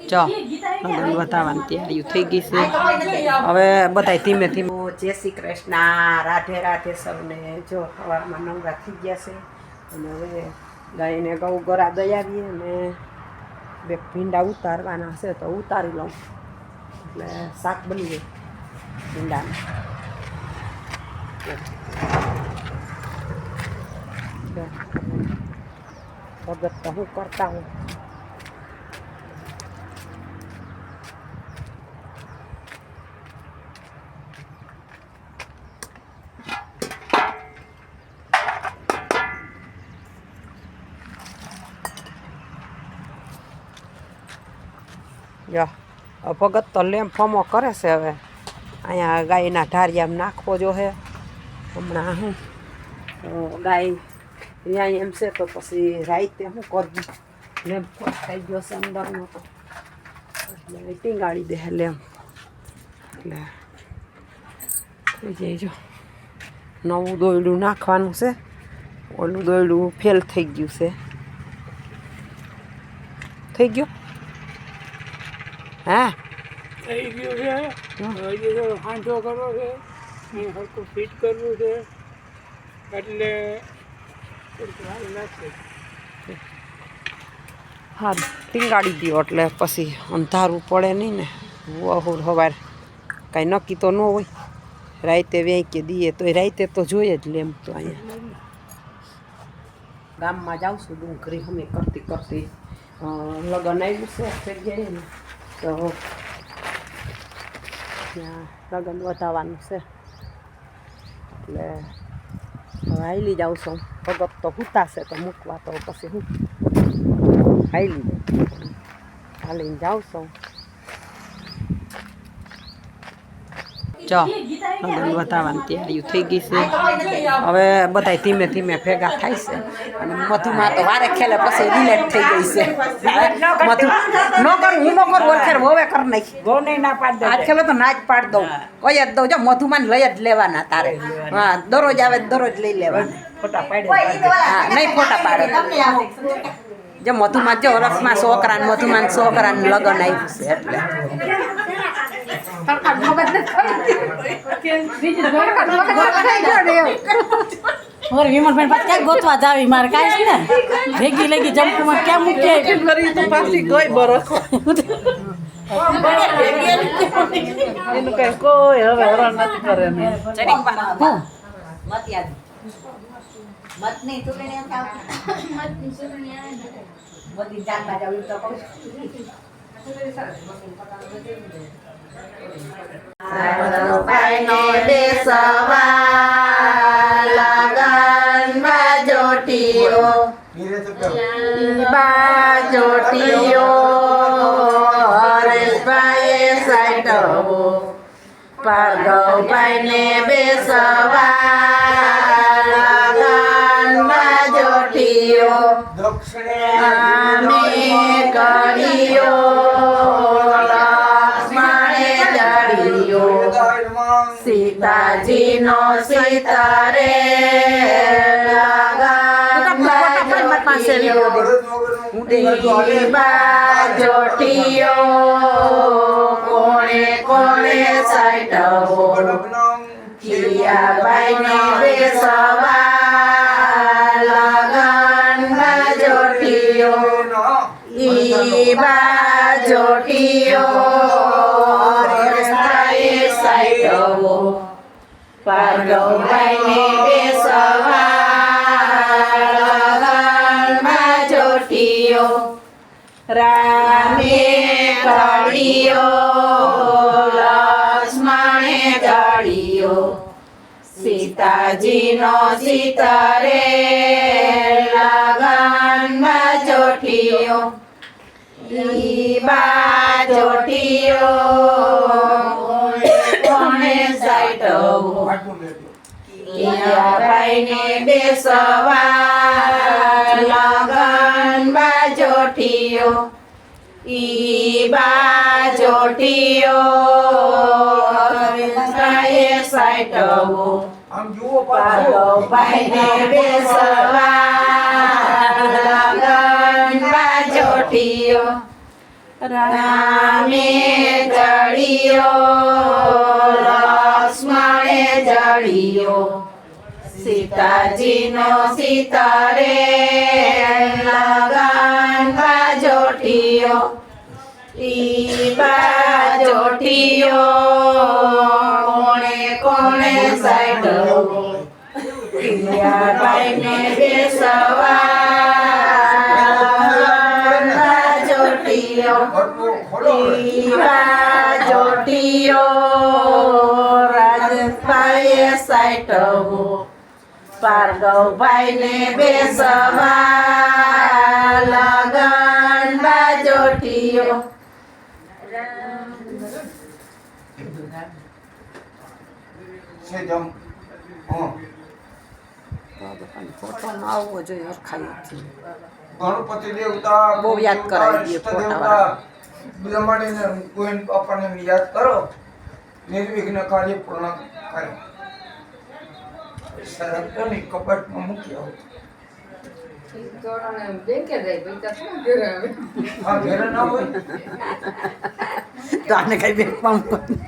જો લગ્ન બતાવવાની તૈયારીઓ થઈ ગઈ છે હવે બધા ધીમે ધીમે જય શ્રી કૃષ્ણ રાધે રાધે સૌને જો સવારમાં નવરા થઈ ગયા છે અને હવે ગાયને ગૌ ગરા દઈ આવીએ અને બે ભીંડા ઉતારવાના હશે તો ઉતારી લઉં એટલે શાક બની જાય ભીંડાનું ભગત તો હું કરતા હું ભગત તો લેમ ફમો કરે છે હવે અહીંયા ગાયના ઢારિયામાં નાખવો જો હે હમણાં હું ગાય ત્યાં એમ છે તો પછી રાતે શું કરવું લેમ્પ થઈ ગયો છે અંદરનો તો એટલે ટીંગાળી દે લેમ્પ એટલે થઈ જાય જો નવું દોયડું નાખવાનું છે ઓલું દોયડું ફેલ થઈ ગયું છે થઈ ગયું હા થઈ ગયું છે હાંચો કરવો છે હરખું ફિટ કરવું છે એટલે હા ટીંગાડી દો એટલે પછી અંધારું પડે નહીં ને વહુર સવાર કાંઈ નક્કી તો ન હોય રાતે વેંકી દઈએ તો રાતે તો જોઈએ જ લેમ તો અહીંયા ગામમાં જાઉં છું ડુંગળી અમે કરતી કરતી લગ્ન આવ્યું છે જગ્યાએ ને તો ત્યાં લગ્ન વધારવાનું છે એટલે હવે હાલી જાઉં છું ભગત તો હુતાશે તો મૂકવા તો પછી હું હાલીને જાઉં છું જો લગ્ન વધારવાની તૈયારીઓ થઈ ગઈ છે હવે બધા ધીમે ધીમે ભેગા થાય છે અને મધુમાં તો વારે ખેલે પછી રિલેટ થઈ ગઈ છે મધુ ન કરું હું ન કરું ઓળખેર હવે કર નાખી ગોને ના પાડ દે આજ ખેલો તો ના જ પાડ દઉં કઈ જ દઉં જો મધુમાન લઈ જ લેવાના તારે હા દરરોજ આવે દરરોજ લઈ લેવાના ફોટા પાડે હા નહીં ફોટા પાડે જો મધુમાન જો રસમાં છોકરાને મધુમાન છોકરાને લગ્ન આવ્યું છે એટલે વિમલભાઈ પાછ ક્યાંક ગોતવા જાવી મારે કાંઈ છે ને ભેગી લગી જમકુમાં ક્યાં મૂકીએ પાછી ગઈ બરસ એનું કઈ કોઈ હવે હરણ નથી કરે ને મતની ચૂંટણી બધી જાતમાં જવું તો કહું બાજોટીઓ હરેશભાઈ સાઈટવો ભાર્ગવભાઈ ને બેસવા લગન બાજોટીઓ અમે કરીઓ લક્ષ્મણે જડીઓ સીતાજીનો સીતારે બાજોટીઓ કોણે કોણે સાઈટવો કિયાબાઈ ને બેસવા લગન બાજોટીઓ ઈ બાજોટીઓ હરેશભાઈ સાઈટવો ભાર્ગવભાઈ ને બેસવા રામે ઘડીઓ લક્ષ્મણે ઘડીઓ સીતાજીનો સીતારે લગન બાજોટીઓ ઈ બાજોટીઓ કોણે સાઈટવો કિયાબાઈ ને બેસવા લગન બાજોટીઓ ઈ બાજોટીઓ હરેશભાઈએ સાઈટવો ભાર્ગવભાઈ ને બેસવા જોટિયો રામે જડિયો લક્ષ્મણે જડિયો સીતાજીનો સીતારે લગન જોટિયો ઈ જોટિયો કોણે કોણે સાઈડવો ભાઈને બેસવા જોટિયો જોટિયો રાજભાઈએ સાઈટવો ભાર્ગવભાઈને બેસવા લગન જોટિયો ફોટો આવવો જોઈએ અરખાઈથી ગણપતિ દેવતા બહુ યાદ કરાવી દઈએ ફોટાવાળા. બ્રહ્માંડીને ગોવિંદ બાપાને યાદ કરો, નિર્વિઘ્ન કાર્ય પૂર્ણ કરો. સરકની કપટમાં મૂકી આવો. હા, ઘેરે ના હોય તો આને કઈ બેકમાં સંદેશો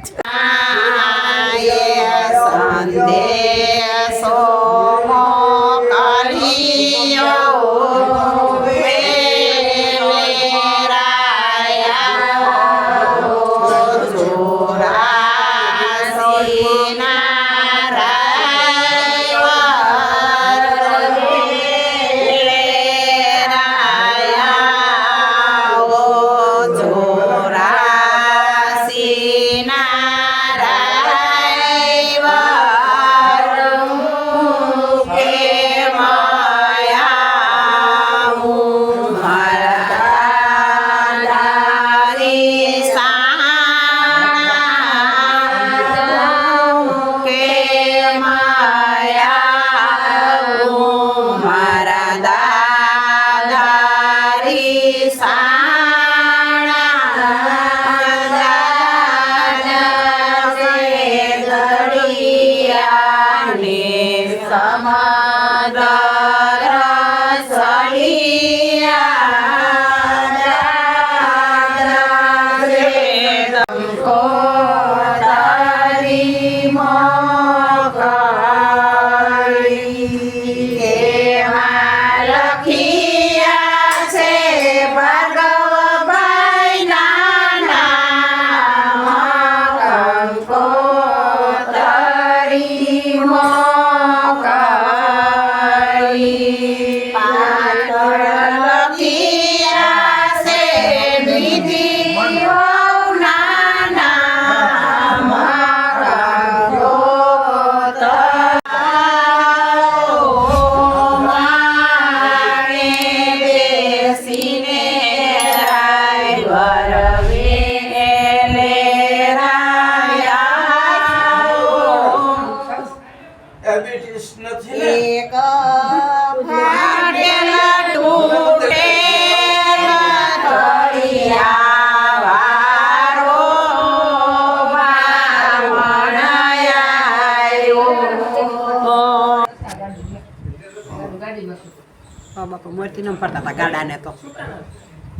બાપા મોરથી ન ફરતા હતા ગાડાને તો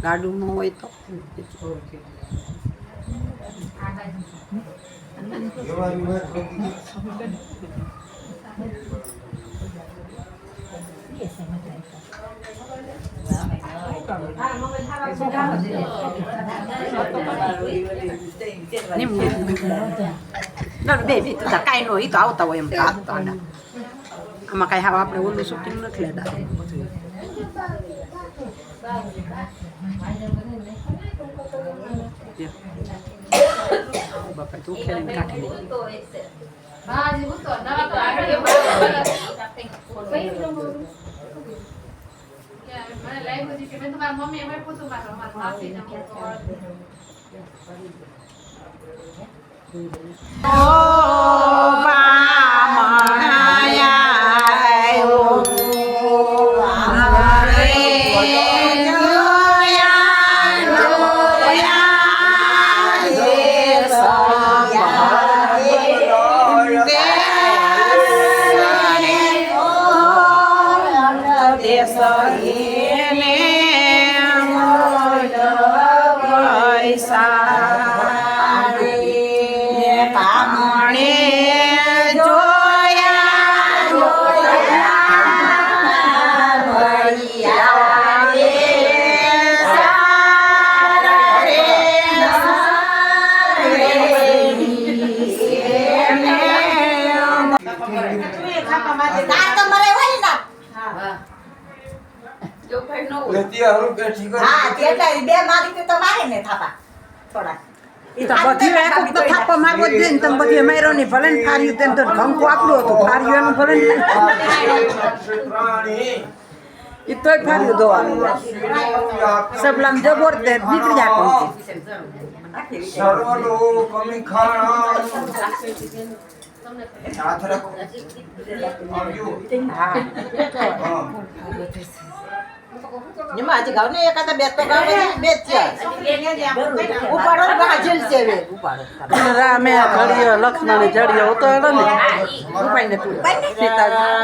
ગાડું ન હોય તો બે બે કાંઈ નો એ તો આવતા હોય એમ તો આવતા આમાં કાંઈ હા આપણે ઓલું શૂટિંગ નથી લેતા બાપા તું ખેલીને કાઢી લેતી હારું બેઠી કર હા એટલે બે મારી તો મારે ને થાપા થોડા ઈ તો બધી એક તો થાપો મારવો જ જોઈએ ને તમે બધી માર્યો નહીં ભલે ને ફાર્યું તેમ તો ઘંકો આપણું હતું ફાર્યું એનું ભલે ને પ્રાણી ઈ તોય ફાર્યું દોવાનું સબલામ જબોર દે નીકળી જાય કોણ સર્વલો કમી ખાણા હાથ રાખો આવ્યું હા એમાં હજી ગાવ ને એકાદા બે તો ગાવ બે જ છે ઉપાડો ને હાજર છે હવે ઉપાડો રામે ઘડીયો લક્ષ્મણ જડિયો ઉતરડો ને ઉપાય ને તું સીતાજી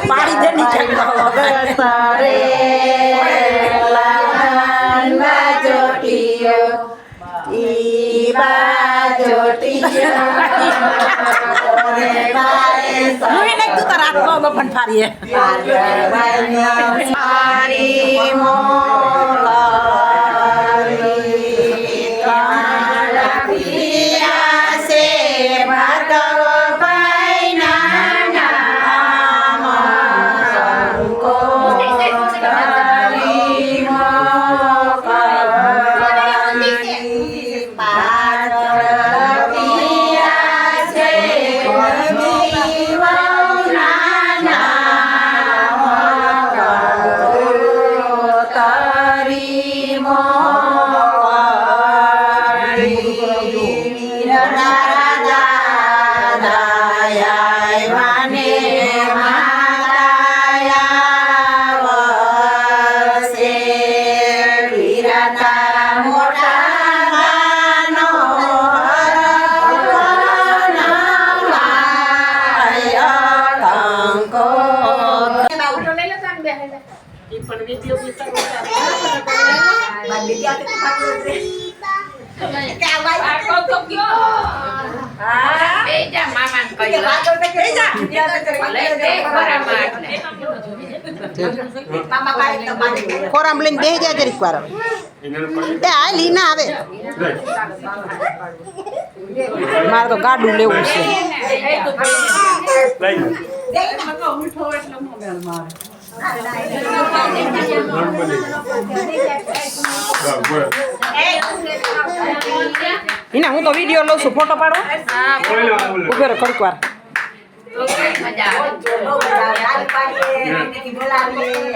પાડી દે નીચે તું તો રાખો બપન ફારીએ ખોરામ લઈને બેસી જાય જરીક વાર એ આ લી ના આવે મારે તો ગાડું લેવું છે હિના હું તો વિડીયો લઉં છું ફોટો પાડો ઉભે રહો થોડીક વાર બોલાવીએ